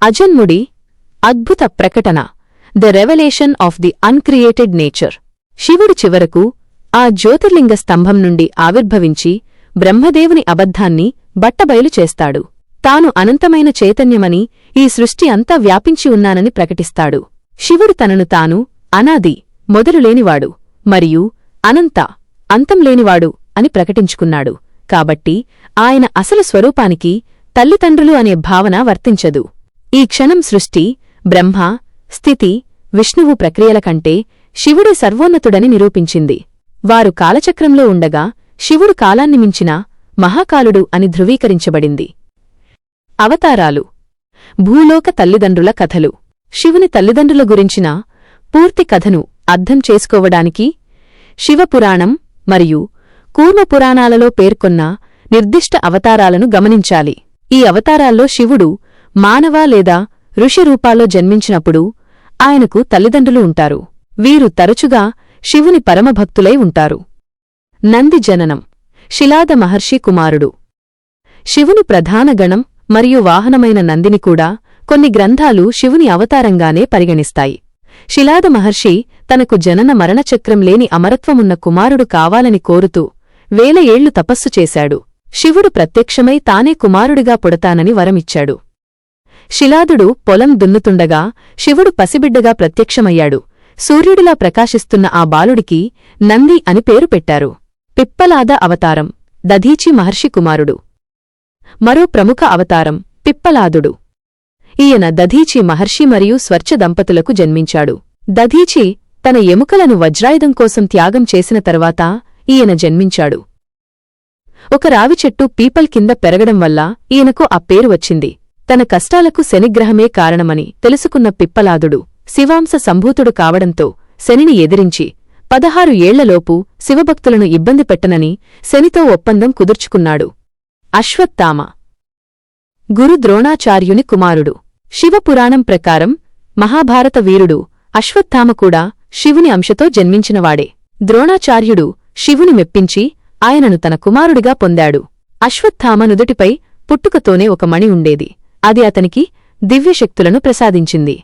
అజన్ముడి అద్భుత ప్రకటన, the revolution of the uncreated nature. శివుడు చివరకు ఆ జ్యోతిర్లింగ స్తంభం నుండి ఆవిర్భవించి బ్రహ్మదేవుని అబద్ధాన్ని బట్టబయలు చేస్తాడు. తాను అనంతమైన చైతన్యమని, ఈ సృష్టి అంతా వ్యాపించి ఉన్నానని ప్రకటిస్తాడు. శివుడు తనను తాను అనాది, మొదలులేనివాడు మరియు అనంత, అంతంలేనివాడు అని ప్రకటించుకున్నాడు. కాబట్టి ఆయన అసలు స్వరూపానికి తల్లిదండ్రులు అనే భావన వర్తించదు. ఈ క్షణం సృష్టి, బ్రహ్మ, స్థితి, విష్ణువు ప్రక్రియల కంటే శివుడే సర్వోన్నతుడని నిరూపించింది. వారు కాలచక్రంలో ఉండగా శివుడు కాలాన్ని మించిన మహాకాలుడు అని ధృవీకరించబడింది. అవతారాలు. భూలోక తల్లిదండ్రుల కథలు. శివుని తల్లిదండ్రుల గురించిన పూర్తి కథను అర్థం చేసుకోవడానికి శివపురాణం మరియు కూర్మపురాణాలలో పేర్కొన్న నిర్దిష్ట అవతారాలను గమనించాలి. ఈ అవతారాల్లో శివుడు మానవ లేదా ఋషి రూపాల్లో జన్మించినప్పుడు ఆయనకు తల్లిదండ్రులు ఉంటారు. వీరు తరచుగా శివుని పరమభక్తులై ఉంటారు. నంది జననం. శిలాద మహర్షి కుమారుడు. శివుని ప్రధాన గణం మరియు వాహనమైన నందిని కూడా కొన్ని గ్రంథాలు శివుని అవతారంగానే పరిగణిస్తాయి. శిలాద మహర్షి తనకు జనన మరణచక్రం లేని అమరత్వమున్న కుమారుడు కావాలని కోరుతూ 1000 ఏళ్లు తపస్సు చేశాడు. శివుడు ప్రత్యక్షమై తానే కుమారుడిగా పుడతానని వరమిచ్చాడు. శిలాదుడు పొలం దున్నుతుండగా శివుడు పసిబిడ్డగా ప్రత్యక్షమయ్యాడు. సూర్యుడిలా ప్రకాశిస్తున్న ఆ బాలుడికి నంది అని పేరు పెట్టారు. పిప్పలాద అవతారం. దధీచి మహర్షి కుమారుడు. మరో ప్రముఖ అవతారం పిప్పలాదుడు. ఈయన దధీచి మహర్షి మరియు స్వర్చ దంపతులకు జన్మించాడు. దధీచి తన ఎముకలను వజ్రాయుధం కోసం త్యాగం చేసిన తర్వాత ఈయన జన్మించాడు. ఒక రావిచెట్టు పీపల్ కింద పెరగడం వల్ల ఈయనకు ఆ పేరు వచ్చింది. తన కష్టాలకు శనిగ్రహమే కారణమని తెలుసుకున్న పిప్పలాదుడు శివాంశ సంభూతుడు కావడంతో శనిని ఎదిరించి 16 ఏళ్లలోపు శివభక్తులను ఇబ్బంది పెట్టనని శనితో ఒప్పందం కుదుర్చుకున్నాడు. అశ్వత్థామ. గురు ద్రోణాచార్యుని కుమారుడు. శివపురాణం ప్రకారం మహాభారత వీరుడు అశ్వత్థామ కూడా శివుని అంశతో జన్మించినవాడే. ద్రోణాచార్యుడు శివుని మెప్పించి ఆయనను తన కుమారుడిగా పొందాడు. అశ్వత్థామ నుదుటిపై పుట్టుకతోనే ఒక మణి ఉండేది. అది అతనికి దివ్యశక్తులను ప్రసాదించింది.